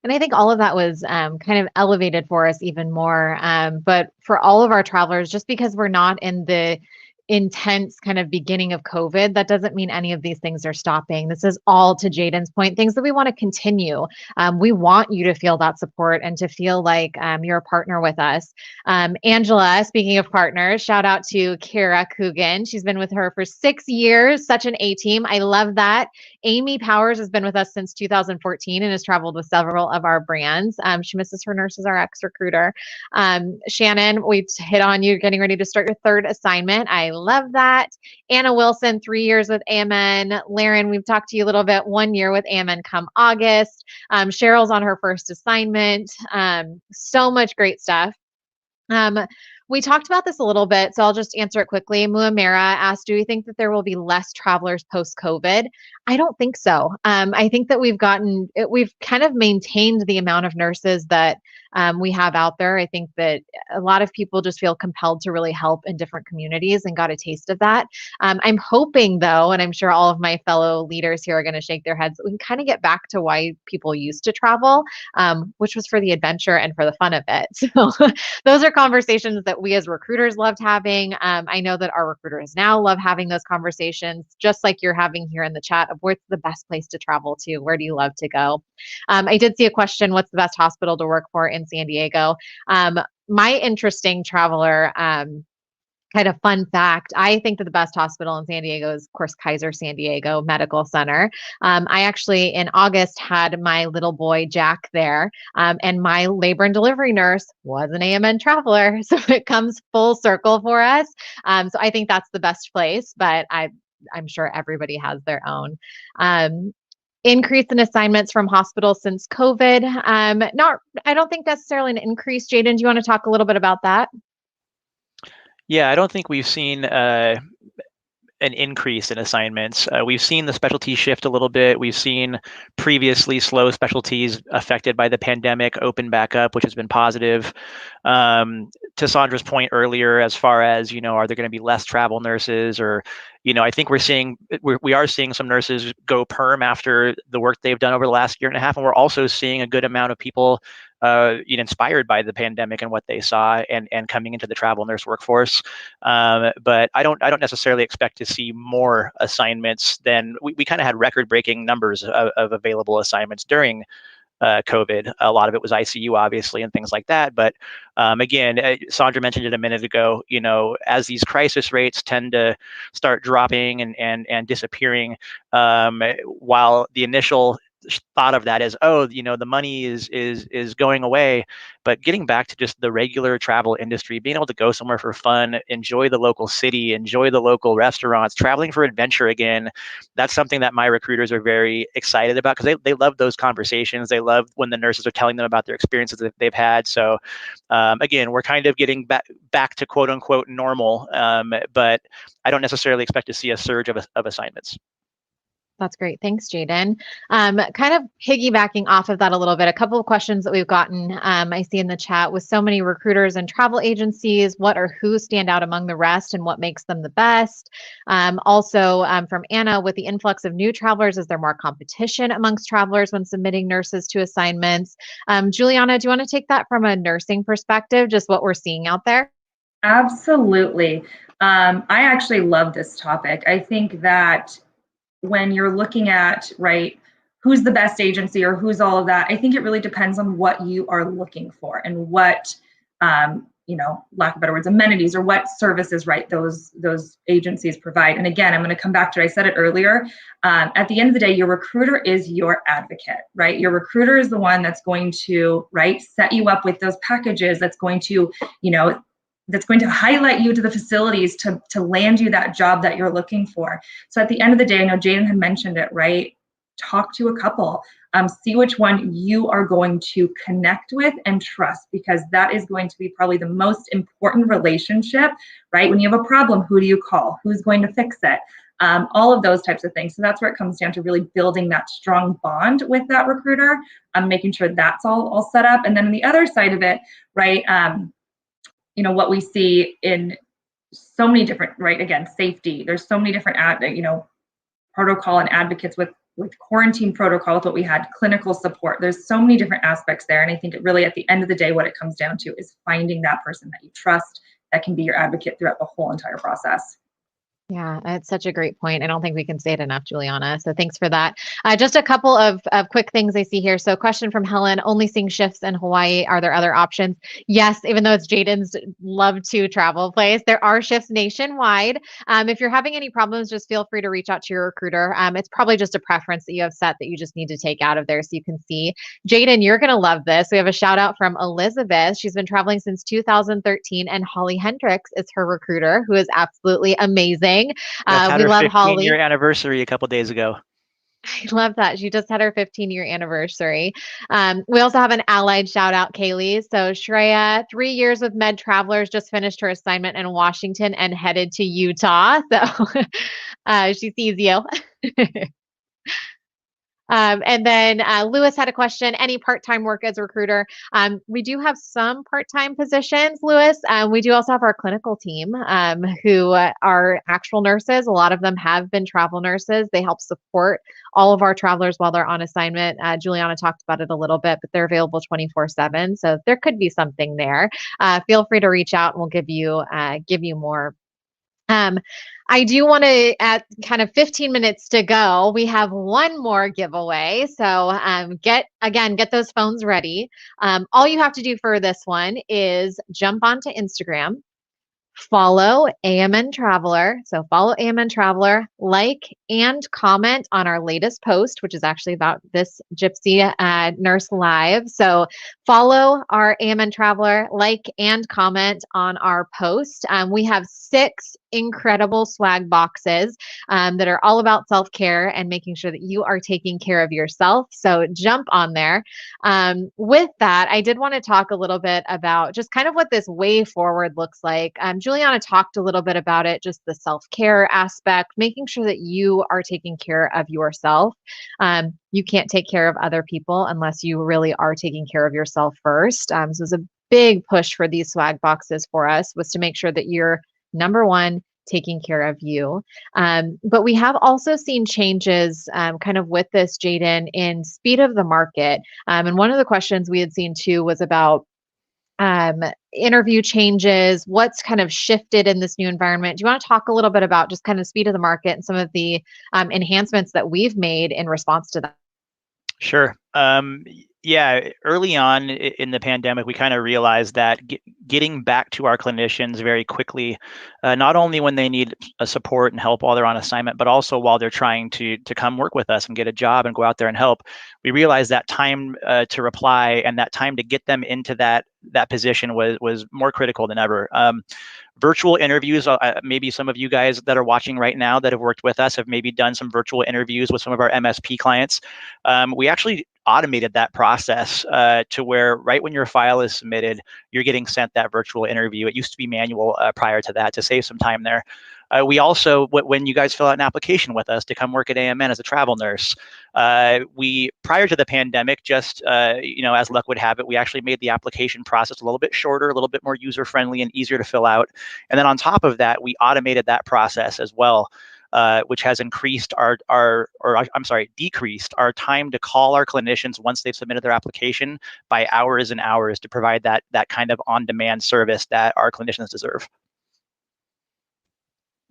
And I think all of that was kind of elevated for us even more. But for all of our travelers, just because we're not in the intense kind of beginning of COVID, that doesn't mean any of these things are stopping. This is all, to Jaden's point, things that we want to continue. We want you to feel that support and to feel like you're a partner with us. Angela, speaking of partners, shout out to Kara Coogan. She's been with her for 6 years, such an A-team. I love that. Amy Powers has been with us since 2014 and has traveled with several of our brands. She misses her nurses, our ex-recruiter. Shannon, we hit on you getting ready to start your 3rd assignment. I love that. Anna Wilson, 3 years with AMN. Laren, we've talked to you a little bit, 1 year with AMN come August. Cheryl's on her first assignment. So much great stuff. We talked about this a little bit, so I'll just answer it quickly. Muamera asked, do we think that there will be less travelers post-COVID? I don't think so. I think that we've kind of maintained the amount of nurses that we have out there. I think that a lot of people just feel compelled to really help in different communities and got a taste of that. I'm hoping though, and I'm sure all of my fellow leaders here are going to shake their heads, that we can kind of get back to why people used to travel, which was for the adventure and for the fun of it. So those are conversations that we as recruiters loved having. I know that our recruiters now love having those conversations, just like you're having here in the chat of where's the best place to travel to? Where do you love to go? I did see a question, what's the best hospital to work for in San Diego? My interesting traveler kind of fun fact, I think that the best hospital in San Diego is, of course, Kaiser San Diego Medical Center. I actually, in August, had my little boy, Jack, there, and my labor and delivery nurse was an AMN traveler. So it comes full circle for us. So I think that's the best place, but I'm sure everybody has their own. Increase in assignments from hospitals since COVID. I don't think necessarily an increase. Jaden, do you want to talk a little bit about that? Yeah, I don't think we've seen an increase in assignments. We've seen the specialty shift a little bit. We've seen previously slow specialties affected by the pandemic open back up, which has been positive. To Saundra's point earlier, as far as, are there going to be less travel nurses, or, I think we are seeing some nurses go perm after the work they've done over the last year and a half. And we're also seeing a good amount of people inspired by the pandemic and what they saw and coming into the travel nurse workforce. But I don't necessarily expect to see more assignments than we kind of had record-breaking numbers of available assignments during COVID. A lot of it was ICU, obviously, and things like that. But again, Saundra mentioned it a minute ago, as these crisis rates tend to start dropping and disappearing, while the initial thought of that is, the money is going away, but getting back to just the regular travel industry, being able to go somewhere for fun, enjoy the local city, enjoy the local restaurants, traveling for adventure again, that's something that my recruiters are very excited about, because they love those conversations. They love when the nurses are telling them about their experiences that they've had. So again, we're kind of getting back to quote unquote normal, but I don't necessarily expect to see a surge of assignments. That's great. Thanks, Jaden. Kind of piggybacking off of that a little bit, a couple of questions that we've gotten, I see in the chat, with so many recruiters and travel agencies, what or who stand out among the rest and what makes them the best? Also from Anna, with the influx of new travelers, is there more competition amongst travelers when submitting nurses to assignments? Juliana, do you want to take that from a nursing perspective, just what we're seeing out there? Absolutely. I actually love this topic. I think that when you're looking at, who's the best agency or who's all of that, I think it really depends on what you are looking for and what, lack of better words, amenities or what services, those agencies provide. And again, I'm going to come back to, I said it earlier, at the end of the day, your recruiter is your advocate, right? Your recruiter is the one that's going to, set you up with those packages, that's going to, that's going to highlight you to the facilities to land you that job that you're looking for. So at the end of the day, I know Jaden had mentioned it, talk to a couple, see which one you are going to connect with and trust, because that is going to be probably the most important relationship, When you have a problem, who do you call? Who's going to fix it? All of those types of things. So that's where it comes down to really building that strong bond with that recruiter, making sure that's all set up. And then on the other side of it, what we see in so many different, again, safety, there's so many different, protocol and advocates with quarantine protocol, with what we had, clinical support. There's so many different aspects there. And I think it really, at the end of the day, what it comes down to is finding that person that you trust that can be your advocate throughout the whole entire process. Yeah, it's such a great point. I don't think we can say it enough, Juliana. So thanks for that. Just a couple of quick things I see here. So question from Helen, only seeing shifts in Hawaii. Are there other options? Yes, even though it's Jaden's love to travel place, there are shifts nationwide. If you're having any problems, just feel free to reach out to your recruiter. It's probably just a preference that you have set that you just need to take out of there so you can see. Jaden, you're going to love this. We have a shout out from Elizabeth. She's been traveling since 2013, and Holly Hendricks is her recruiter, who is absolutely amazing. Just had We her love 15-year Holly. anniversary a couple days ago. I love that. She just had her 15-year anniversary. We also have an allied shout out, Kaylee. So Shreya, 3 years with Med Travelers, just finished her assignment in Washington and headed to Utah. So she sees you. And then Lewis had a question, any part-time work as a recruiter? We do have some part-time positions, Lewis. We do also have our clinical team who are actual nurses. A lot of them have been travel nurses. They help support all of our travelers while they're on assignment. Juliana talked about it a little bit, but they're available 24/7. So there could be something there. Feel free to reach out and we'll give you more. I do want to, at kind of 15 minutes to go, we have one more giveaway. So get those phones ready. All you have to do for this one is jump onto Instagram, follow AMN Traveler. So follow AMN Traveler, like and comment on our latest post, which is actually about this Gypsy Nurse Live. So follow our AMN Traveler, like and comment on our post. We have 6 incredible swag boxes that are all about self-care and making sure that you are taking care of yourself. So jump on there. With that, I did want to talk a little bit about just kind of what this way forward looks like. Juliana talked a little bit about it, just the self-care aspect, making sure that you are taking care of yourself. You can't take care of other people unless you really are taking care of yourself first. So it was a big push for these swag boxes for us, was to make sure that you're number one, taking care of you. But we have also seen changes kind of with this, Jaden, in speed of the market. And one of the questions we had seen too was about interview changes, what's kind of shifted in this new environment. Do you want to talk a little bit about just kind of speed of the market and some of the enhancements that we've made in response to that? Sure. Yeah, early on in the pandemic, we kind of realized that getting back to our clinicians very quickly, not only when they need a support and help while they're on assignment, but also while they're trying to come work with us and get a job and go out there and help, we realized that time to reply and that time to get them into that position was more critical than ever. Virtual interviews, maybe some of you guys that are watching right now that have worked with us have maybe done some virtual interviews with some of our MSP clients. We actually automated that process to where right when your file is submitted, you're getting sent that virtual interview. It used to be manual prior to that to save some time there. We also, when you guys fill out an application with us to come work at AMN as a travel nurse, we, prior to the pandemic, just, as luck would have it, we actually made the application process a little bit shorter, a little bit more user-friendly and easier to fill out. And then on top of that, we automated that process as well, which has decreased our time to call our clinicians once they've submitted their application by hours and hours to provide that kind of on-demand service that our clinicians deserve.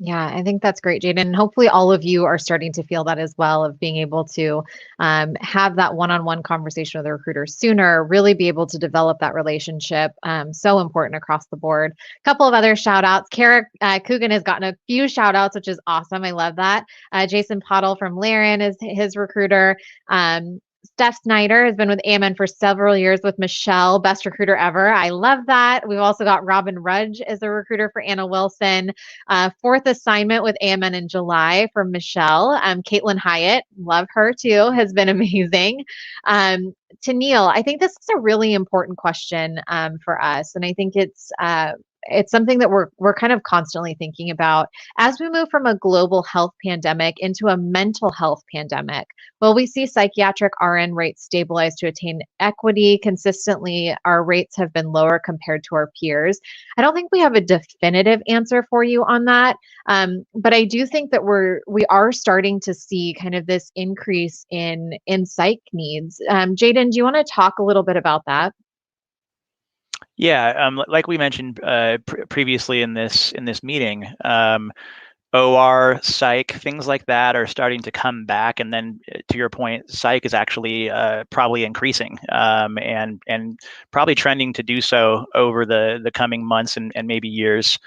Yeah, I think that's great, Jaden. And hopefully all of you are starting to feel that as well, of being able to have that one-on-one conversation with a recruiter sooner, really be able to develop that relationship. So important across the board. A couple of other shout outs. Kara Coogan has gotten a few shout outs, which is awesome. I love that. Jason Pottle from Laren is his recruiter. Steph Snyder has been with Ammon for several years with Michelle, best recruiter ever. I love that. We've also got Robin Rudge as a recruiter for Anna Wilson. 4th assignment with Ammon in July for Michelle. Caitlin Hyatt, love her too, has been amazing. To Neil, I think this is a really important question for us. And I think it's something that we're kind of constantly thinking about as we move from a global health pandemic into a mental health pandemic. Well, we see psychiatric RN rates stabilize to attain equity consistently. Our rates have been lower compared to our peers. I don't think we have a definitive answer for you on that, but I do think that we are starting to see kind of this increase in psych needs. Jaden, do you want to talk a little bit about that? Yeah, like we mentioned previously in this meeting, OR, psych, things like that are starting to come back. And then to your point, psych is actually probably increasing and probably trending to do so over the coming months and maybe years.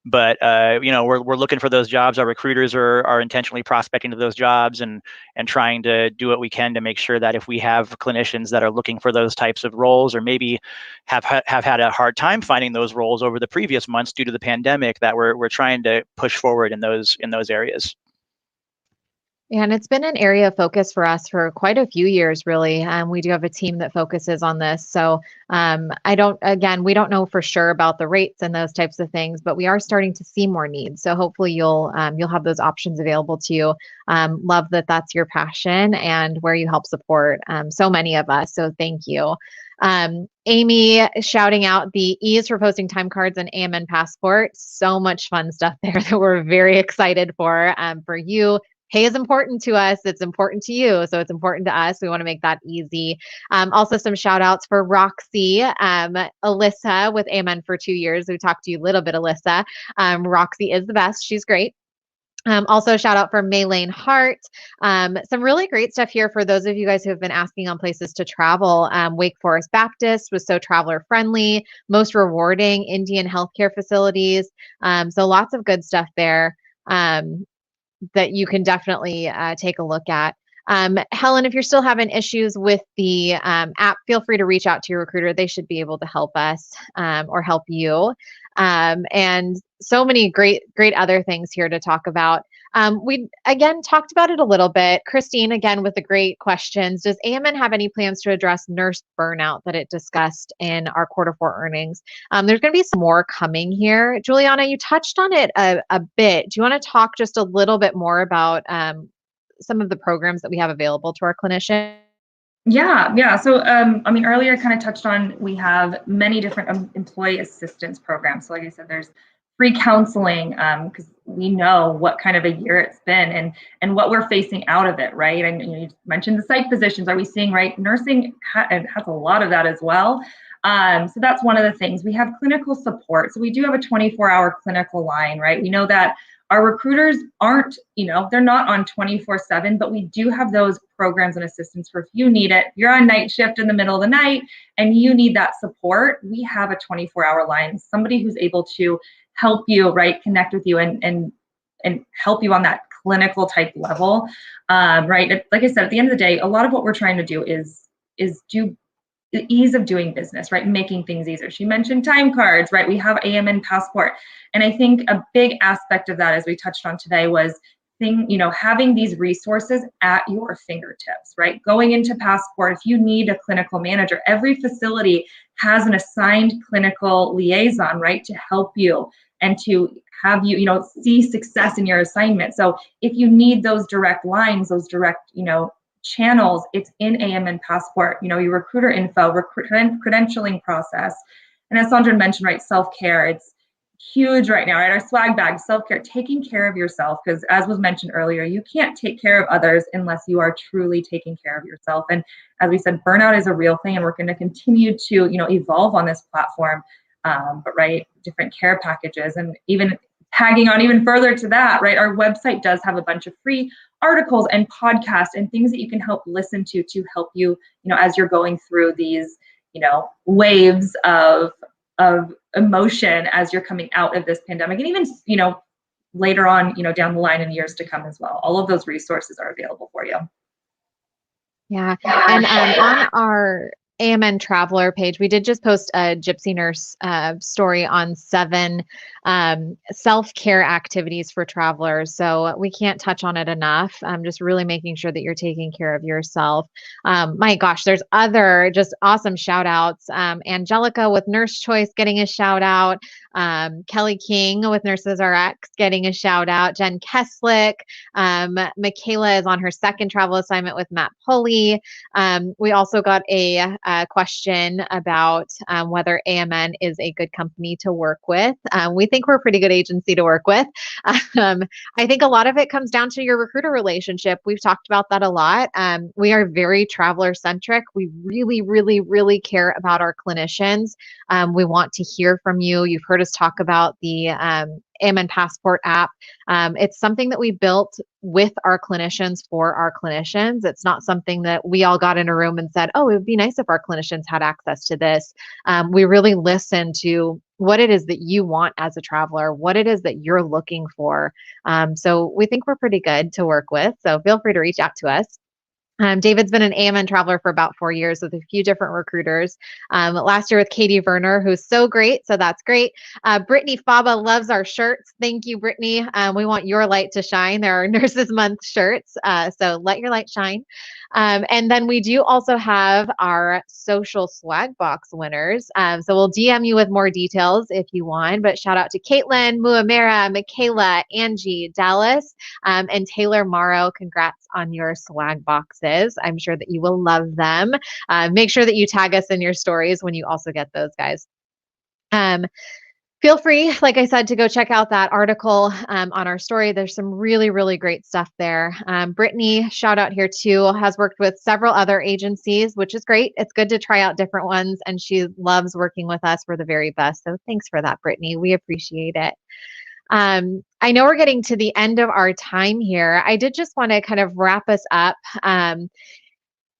But we're looking for those jobs. Our recruiters are intentionally prospecting to those jobs and trying to do what we can to make sure that if we have clinicians that are looking for those types of roles, or maybe have had a hard time finding those roles over the previous months due to the pandemic, that we're trying to push forward in those areas. And it's been an area of focus for us for quite a few years, really. We do have a team that focuses on this. So we don't know for sure about the rates and those types of things, but we are starting to see more needs. So hopefully you'll have those options available to you. Love that that's your passion and where you help support so many of us. So thank you. Amy shouting out the ease for posting time cards and AMN Passport. So much fun stuff there that we're very excited for you. Pay is important to us. It's important to you. So it's important to us. We want to make that easy. Also some shout outs for Roxy, Alyssa with AMN for 2 years. We talked to you a little bit, Alyssa. Roxy is the best. She's great. Also shout out for Maylane Hart. Some really great stuff here for those of you guys who have been asking on places to travel. Wake Forest Baptist was so traveler friendly, most rewarding Indian healthcare facilities. So lots of good stuff there. That you can definitely take a look at. Helen, if you're still having issues with the app, feel free to reach out to your recruiter. They should be able to help us or help you. And so many great other things here to talk about. We, again, talked about it a little bit. Christine, again, with the great questions. Does AMN have any plans to address nurse burnout that it discussed in our quarter 4 earnings? There's going to be some more coming here. Juliana, you touched on it a bit. Do you want to talk just a little bit more about some of the programs that we have available to our clinicians? Yeah. So, earlier I kind of touched on, we have many different employee assistance programs. So like I said, there's free counseling because we know what kind of a year it's been and what we're facing out of it, right? And you mentioned the psych positions. Are we seeing, right? Nursing has a lot of that as well. So that's one of the things. We have clinical support. So we do have a 24-hour clinical line, right? We know that our recruiters aren't, they're not on 24/7, but we do have those programs and assistance for if you need it. You're on night shift in the middle of the night and you need that support. We have a 24-hour line, somebody who's able to help you, right? Connect with you and help you on that clinical type level, right? Like I said, at the end of the day, a lot of what we're trying to do is do the ease of doing business, right? Making things easier. She mentioned time cards, right? We have AMN Passport. And I think a big aspect of that, as we touched on today, was having these resources at your fingertips, right? Going into Passport, if you need a clinical manager, every facility has an assigned clinical liaison, right? To help you and to have you, see success in your assignment. So if you need those direct lines, those direct, channels, it's in AMN Passport, your recruiter info, credentialing process. And as Saundra mentioned, right, self-care, it's huge right now, right? Our swag bag, self-care, taking care of yourself, because as was mentioned earlier, you can't take care of others unless you are truly taking care of yourself. And as we said, burnout is a real thing, and we're going to continue to, evolve on this platform. But right, different care packages, and even tagging on even further to that, right? Our website does have a bunch of free articles and podcasts and things that you can help listen to help you, as you're going through these, waves of emotion as you're coming out of this pandemic, and even, later on, down the line in years to come as well. All of those resources are available for you. Yeah. And on our AMN Traveler page, we did just post a Gypsy Nurse story on 7 self-care activities for travelers. So we can't touch on it enough. Just really making sure that you're taking care of yourself. My gosh, there's other just awesome shout outs. Angelica with Nurse Choice getting a shout out. Kelly King with Nurses RX getting a shout out. Jen Keslick. Michaela is on her 2nd travel assignment with Matt Pulley. We also got a question about whether AMN is a good company to work with. We think we're a pretty good agency to work with. I think a lot of it comes down to your recruiter relationship. We've talked about that a lot. We are very traveler centric. We really, really, really care about our clinicians. We want to hear from you. You've heard heard us talk about the AMN Passport app. It's something that we built with our clinicians for our clinicians. It's not something that we all got in a room and said, oh, it would be nice if our clinicians had access to this. We really listen to what it is that you want as a traveler, what it is that you're looking for. So we think we're pretty good to work with. So feel free to reach out to us. David's been an AMN traveler for about 4 years with a few different recruiters. Last year with Katie Werner, who's so great. So that's great. Brittany Faba loves our shirts. Thank you, Brittany. We want your light to shine. There are Nurses Month shirts. So let your light shine. And then we do also have our social swag box winners. So we'll DM you with more details if you want, but shout out to Caitlin, Muamera, Michaela, Angie, Dallas, and Taylor Morrow. Congrats on your swag boxes. I'm sure that you will love them. Make sure that you tag us in your stories when you also get those, guys. Feel free, like I said, to go check out that article on our story. There's some really, really great stuff there. Brittany, shout out here too, has worked with several other agencies, which is great. It's good to try out different ones, and she loves working with us. We're the very best. So thanks for that, Brittany. We appreciate it. I know we're getting to the end of our time here. I did just want to kind of wrap us up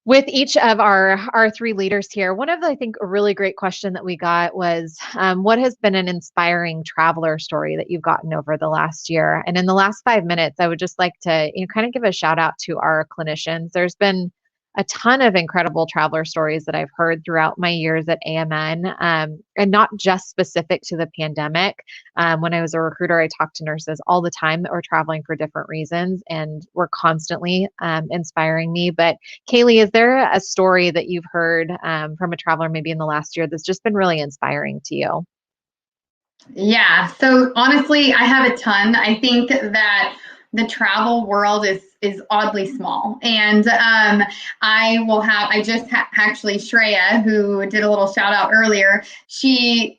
with each of our three leaders here. One of the, I think, a really great question that we got was, what has been an inspiring traveler story that you've gotten over the last year? And in the last 5 minutes, I would just like to kind of give a shout out to our clinicians. There's been a ton of incredible traveler stories that I've heard throughout my years at AMN, and not just specific to the pandemic. When I was a recruiter, I talked to nurses all the time that were traveling for different reasons and were constantly inspiring me. But Kaylee, is there a story that you've heard from a traveler maybe in the last year that's just been really inspiring to you? Yeah, so honestly, I have a ton. I think that the travel world is oddly small. And actually Shreya, who did a little shout out earlier, she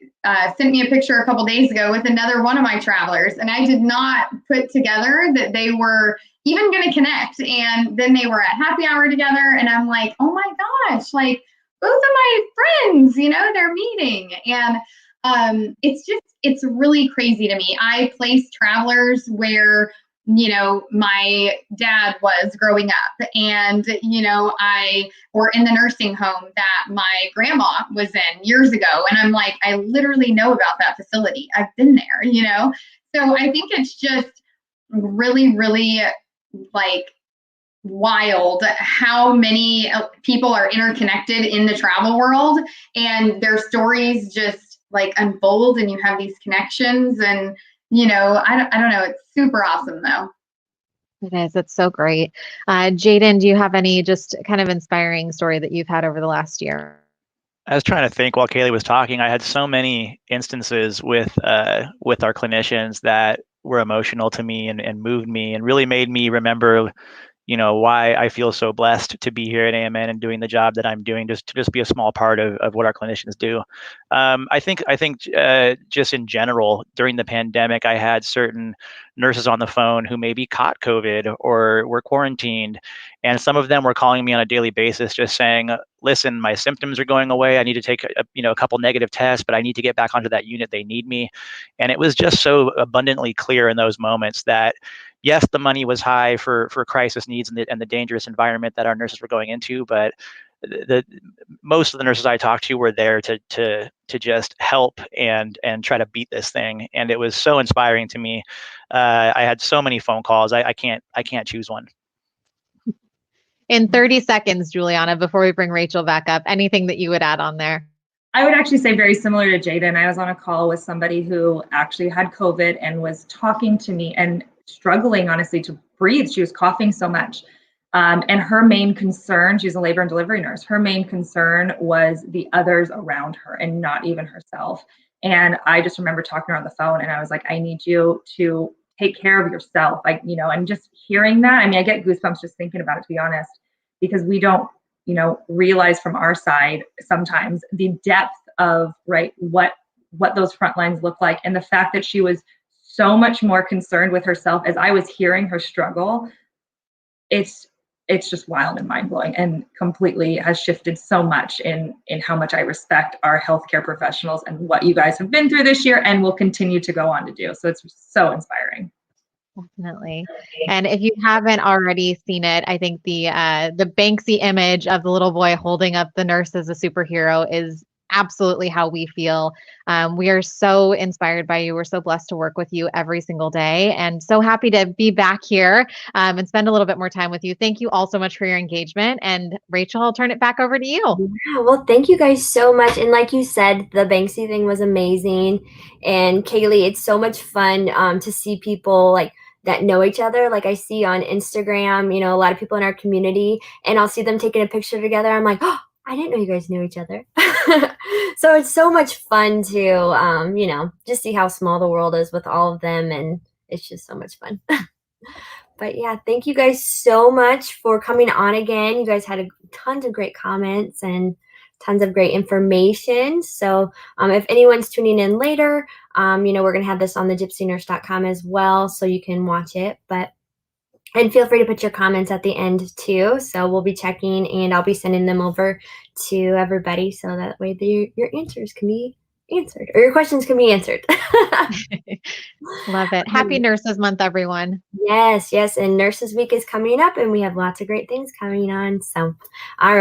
sent me a picture a couple days ago with another one of my travelers. And I did not put together that they were even going to connect. And then they were at happy hour together. And I'm like, oh my gosh, like both of my friends, they're meeting. And it's really crazy to me. I place travelers where my dad was growing up, and or in the nursing home that my grandma was in years ago. And I'm like, I literally know about that facility. I've been there, So I think it's just really, really like wild how many people are interconnected in the travel world, and their stories just like unfold, and you have these connections. And I don't know. It's super awesome, though. It is. It's so great. Jaden, do you have any just kind of inspiring story that you've had over the last year? I was trying to think while Kaylee was talking. I had so many instances with our clinicians that were emotional to me and moved me and really made me remember why I feel so blessed to be here at AMN and doing the job that I'm doing, just to just be a small part of what our clinicians do. I think just in general, during the pandemic, I had certain nurses on the phone who maybe caught COVID or were quarantined. And some of them were calling me on a daily basis, just saying, listen, my symptoms are going away. I need to take a couple negative tests, but I need to get back onto that unit. They need me. And it was just so abundantly clear in those moments that, yes, the money was high for crisis needs and the dangerous environment that our nurses were going into, but most of the nurses I talked to were there to just help and try to beat this thing. And it was so inspiring to me. I had so many phone calls. I can't choose one. In 30 seconds, Juliana, before we bring Rachel back up, anything that you would add on there? I would actually say very similar to Jaden. I was on a call with somebody who actually had COVID and was talking to me and struggling, honestly, to breathe. She was coughing so much. And her main concern, she's a labor and delivery nurse, her main concern was the others around her and not even herself. And I just remember talking to her on the phone, and I was like, I need you to take care of yourself. And just hearing that, I get goosebumps just thinking about it, to be honest, because we don't, realize from our side sometimes the depth of what those front lines look like. And the fact that she was so much more concerned with herself as I was hearing her struggle, it's it's just wild and mind-blowing, and completely has shifted so much in how much I respect our healthcare professionals and what you guys have been through this year and will continue to go on to do. So it's so inspiring. Definitely. And if you haven't already seen it, I think the Banksy image of the little boy holding up the nurse as a superhero is absolutely how we feel. We are so inspired by you. We're so blessed to work with you every single day, and so happy to be back here and spend a little bit more time with you. Thank you all so much for your engagement. And Rachel, I'll turn it back over to you. Yeah, well, thank you guys so much. And like you said, the Banksy thing was amazing. And Kaylee, it's so much fun to see people like that know each other. Like I see on Instagram, a lot of people in our community, and I'll see them taking a picture together. I'm like, oh, I didn't know you guys knew each other. So it's so much fun to, just see how small the world is with all of them. And it's just so much fun. But yeah, thank you guys so much for coming on again. You guys had tons of great comments and tons of great information. So if anyone's tuning in later, we're going to have this on the gypsynurse.com as well, so you can watch it. And feel free to put your comments at the end too. So we'll be checking, and I'll be sending them over to everybody, so that way your answers can be answered, or your questions can be answered. Love it. Happy Nurses Month, everyone. Yes. And Nurses Week is coming up, and we have lots of great things coming on. So, all right.